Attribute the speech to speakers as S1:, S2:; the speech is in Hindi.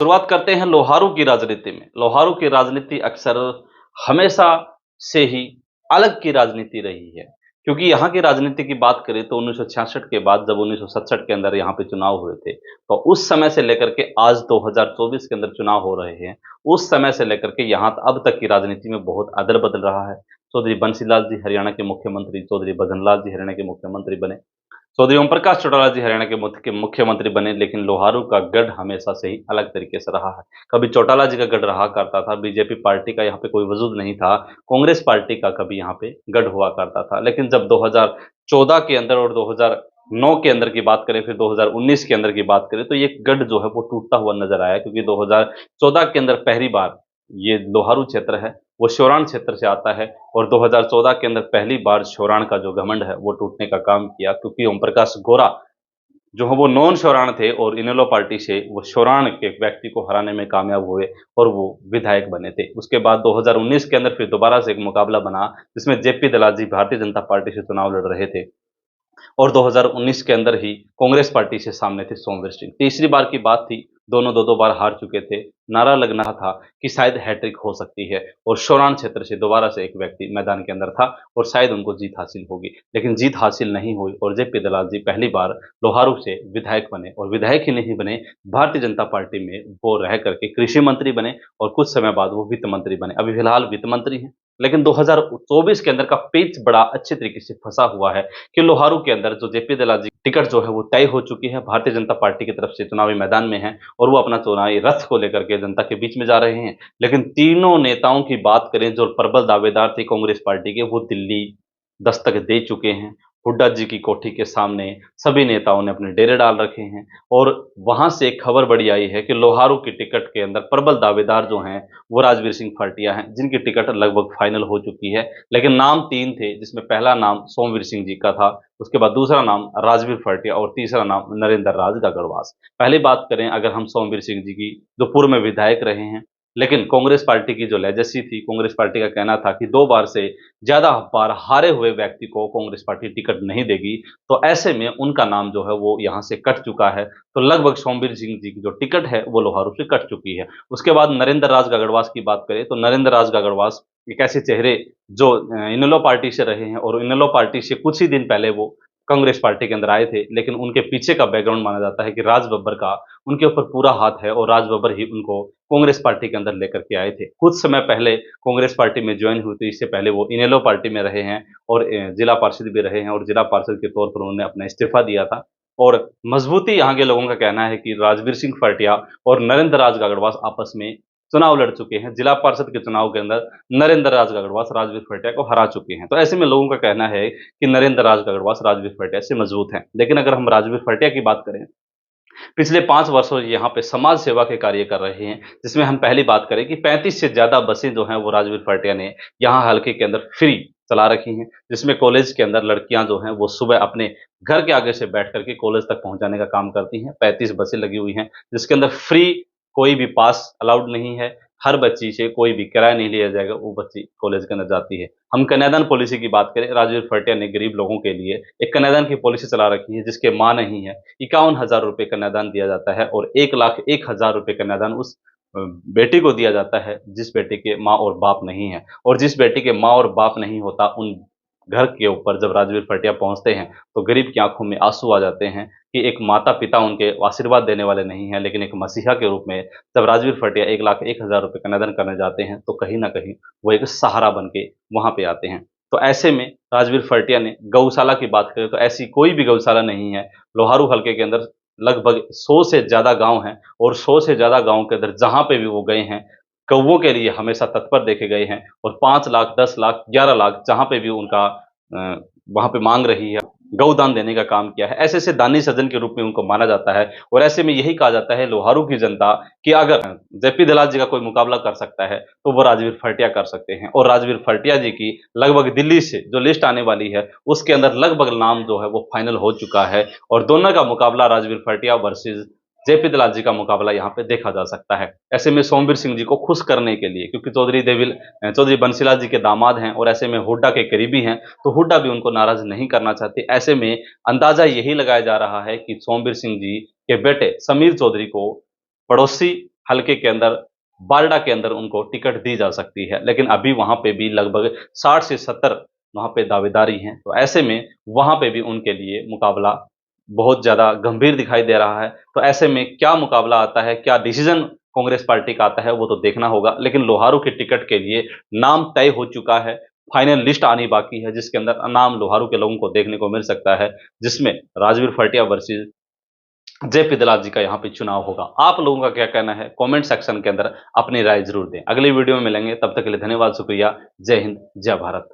S1: शुरुआत करते हैं लोहारू की राजनीति में। लोहारू की राजनीति अक्सर हमेशा से ही अलग की राजनीति रही है, क्योंकि यहाँ की राजनीति की बात करें तो 1966 के बाद जब 1967 के अंदर यहाँ पे चुनाव हुए थे, तो उस समय से लेकर के आज 2024 के अंदर चुनाव हो रहे हैं, उस समय से लेकर के यहाँ अब तक की राजनीति में बहुत अदल-बदल रहा है। चौधरी बंसीलाल जी हरियाणा के मुख्यमंत्री, चौधरी भजनलाल जी हरियाणा के मुख्यमंत्री बने। चौधरी ओम प्रकाश चौटाला जी हरियाणा के मुख्यमंत्री बने, लेकिन लोहारू का गढ़ हमेशा से ही अलग तरीके से रहा है। कभी चौटाला जी का गढ़ रहा करता था, बीजेपी पार्टी का यहाँ पे कोई वजूद नहीं था, कांग्रेस पार्टी का कभी यहाँ पे गढ़ हुआ करता था। लेकिन जब 2014 के अंदर और 2009 के अंदर की बात करें, फिर 2019 के अंदर की बात करें, तो ये गढ़ जो है वो टूटता हुआ नजर आया, क्योंकि 2014 के अंदर पहली बार ये लोहारू क्षेत्र है वो शोराण क्षेत्र से आता है, और 2014 के अंदर पहली बार शोराण का जो घमंड है वो टूटने का काम किया, क्योंकि ओम प्रकाश गोरा जो है वो नॉन शोराण थे और इनेलो पार्टी से वो शोराण के व्यक्ति को हराने में कामयाब हुए और वो विधायक बने थे। उसके बाद 2019 के अंदर फिर दोबारा से एक मुकाबला बना, जिसमें जेपी दलाल जी भारतीय जनता पार्टी से चुनाव लड़ रहे थे, और 2019 के अंदर ही कांग्रेस पार्टी से सामने थे सोमवीर सिंह। तीसरी बार की बात थी, दोनों दो दो बार हार चुके थे। नारा लगना था कि शायद हैट्रिक हो सकती है, और शोराण क्षेत्र से दोबारा से एक व्यक्ति मैदान के अंदर था और शायद उनको जीत हासिल होगी, लेकिन जीत हासिल नहीं हुई और जेपी दलाल जी पहली बार लोहारू से विधायक बने, और विधायक ही नहीं बने, भारतीय जनता पार्टी में वो रह करके कृषि मंत्री बने, और कुछ समय बाद वो वित्त मंत्री बने। अभी फिलहाल वित्त मंत्री हैं, लेकिन 2024 के अंदर का पेच बड़ा अच्छे तरीके से फंसा हुआ है कि लोहारू के अंदर जो जेपी दलाल जी टिकट जो है वो तय हो चुकी है, भारतीय जनता पार्टी की तरफ से चुनावी मैदान में है, और वो अपना चुनावी रथ को लेकर के जनता के बीच में जा रहे हैं। लेकिन तीनों नेताओं की बात करें जो प्रबल दावेदार थे कांग्रेस पार्टी के, वो दिल्ली दस्तक दे चुके हैं। हुड्डा जी की कोठी के सामने सभी नेताओं ने अपने डेरे डाल रखे हैं, और वहां से एक खबर बड़ी आई है कि लोहारू की टिकट के अंदर प्रबल दावेदार जो हैं वो राजवीर सिंह फाटिया हैं, जिनकी टिकट लगभग फाइनल हो चुकी है। लेकिन नाम तीन थे, जिसमें पहला नाम सोमवीर सिंह जी का था, उसके बाद दूसरा नाम राजवीर फाटिया, और तीसरा नाम नरेंद्र राज गागड़वास। पहले बात करें अगर हम सोमवीर सिंह जी की, जो पूर्व में विधायक रहे हैं, लेकिन कांग्रेस पार्टी की जो लेजेसी थी, कांग्रेस पार्टी का कहना था कि 2 बार से ज़्यादा बार हारे हुए व्यक्ति को कांग्रेस पार्टी टिकट नहीं देगी, तो ऐसे में उनका नाम जो है वो यहाँ से कट चुका है। तो लगभग सोमवीर सिंह जी की जो टिकट है वो लोहारू से कट चुकी है। उसके बाद नरेंद्र राज गागड़वास की बात करें, तो नरेंद्र राज गागड़वास एक ऐसे चेहरे जो इनेलो पार्टी से रहे हैं, और इनेलो पार्टी से कुछ ही दिन पहले वो कांग्रेस पार्टी के अंदर आए थे, लेकिन उनके पीछे का बैकग्राउंड माना जाता है कि राज बब्बर का उनके ऊपर पूरा हाथ है, और राज बब्बर ही उनको कांग्रेस पार्टी के अंदर लेकर के आए थे। कुछ समय पहले कांग्रेस पार्टी में ज्वाइन हुई थी, इससे पहले वो इनेलो पार्टी में रहे हैं, और जिला पार्षद भी रहे हैं, और जिला पार्षद के तौर पर उन्होंने अपना इस्तीफा दिया था। और मजबूती यहाँ के लोगों का कहना है कि राजवीर सिंह फाटिया और नरेंद्र राज गागड़वास आपस में चुनाव लड़ चुके हैं। जिला पार्षद के चुनाव के अंदर नरेंद्र राज गागड़वास राजवीर फाटिया को हरा चुके हैं। तो ऐसे में लोगों का कहना है कि नरेंद्र राज गागड़वास राजवीर फाटिया से मजबूत हैं। लेकिन अगर हम राजवीर फाटिया की बात करें, पिछले 5 वर्षों से यहाँ पे समाज सेवा के कार्य कर रहे हैं, जिसमें हम पहली बात करें कि 35 से ज़्यादा बसें जो हैं वो राजवीर फाटिया ने यहाँ हल्के के अंदर फ्री चला रखी हैं, जिसमें कॉलेज के अंदर लड़कियां जो हैं वो सुबह अपने घर के आगे से बैठ करके कॉलेज तक पहुंचाने का काम करती हैं। 35 बसें लगी हुई हैं, जिसके अंदर फ्री, कोई भी पास अलाउड नहीं है, हर बच्ची से कोई भी किराया नहीं लिया जाएगा, वो बच्ची कॉलेज के अंदर जाती है। हम कन्यादान पॉलिसी की बात करें, राजवीर फाटिया ने गरीब लोगों के लिए एक कन्यादान की पॉलिसी चला रखी है, जिसके माँ नहीं है। 51,000 रुपये कन्यादान दिया जाता है, और 1,01,000 रुपये कन्यादान उस बेटी को दिया जाता है जिस बेटी के माँ और बाप नहीं है। और जिस बेटी के माँ और बाप नहीं होता, उन घर के ऊपर जब राजवीर फाटिया पहुंचते हैं तो गरीब की आंखों में आंसू आ जाते हैं कि एक माता पिता उनके आशीर्वाद देने वाले नहीं है, लेकिन एक मसीहा के रूप में जब राजवीर फाटिया 1,01,000 रुपये कन्यादान करने जाते हैं, तो कहीं ना कहीं वो एक सहारा बन के वहां पे आते हैं। तो ऐसे में राजवीर फाटिया ने गौशाला की बात करें तो ऐसी कोई भी गौशाला नहीं है। लोहारू हलके के अंदर लगभग 100 से ज़्यादा गांव हैं, और 100 से ज़्यादा गांव के अंदर जहां पे भी वो गए हैं, कौवों के लिए हमेशा तत्पर देखे गए हैं, और 5 लाख, 10 लाख, 11 लाख जहां पे भी उनका वहां पे मांग रही है, गौदान देने का काम किया है। ऐसे ऐसे दानी सज्जन के रूप में उनको माना जाता है, और ऐसे में यही कहा जाता है लोहारू की जनता कि अगर जेपी दलाल जी का कोई मुकाबला कर सकता है तो वो राजवीर फाटिया कर सकते हैं। और राजवीर फाटिया जी की लगभग दिल्ली से जो लिस्ट आने वाली है उसके अंदर लगभग नाम जो है वो फाइनल हो चुका है, और दोनों का मुकाबला राजवीर फाटिया वर्सेज जेपी दलाल जी का मुकाबला यहाँ पे देखा जा सकता है। ऐसे में सोमवीर सिंह जी को खुश करने के लिए, क्योंकि चौधरी बंसीलाल जी के दामाद हैं, और ऐसे में हुड्डा के करीबी हैं, तो हुड्डा भी उनको नाराज नहीं करना चाहते। ऐसे में अंदाजा यही लगाया जा रहा है कि सोमवीर सिंह जी के बेटे समीर चौधरी को पड़ोसी हलके के अंदर बारडा के अंदर उनको टिकट दी जा सकती है, लेकिन अभी वहां पे भी लगभग 60 से 70 वहां पे दावेदारी हैं। तो ऐसे में वहां पे भी उनके लिए मुकाबला बहुत ज्यादा गंभीर दिखाई दे रहा है। तो ऐसे में क्या मुकाबला आता है, क्या डिसीजन कांग्रेस पार्टी का आता है, वो तो देखना होगा। लेकिन लोहारू के टिकट के लिए नाम तय हो चुका है, फाइनल लिस्ट आनी बाकी है, जिसके अंदर नाम लोहारू के लोगों को देखने को मिल सकता है, जिसमें राजवीर फटिया वर्सेस जेपी दलाल जी का यहाँ पे चुनाव होगा। आप लोगों का क्या कहना है, कमेंट सेक्शन के अंदर अपनी राय जरूर दें। अगली वीडियो में मिलेंगे, तब तक के लिए धन्यवाद, शुक्रिया, जय हिंद, जय भारत।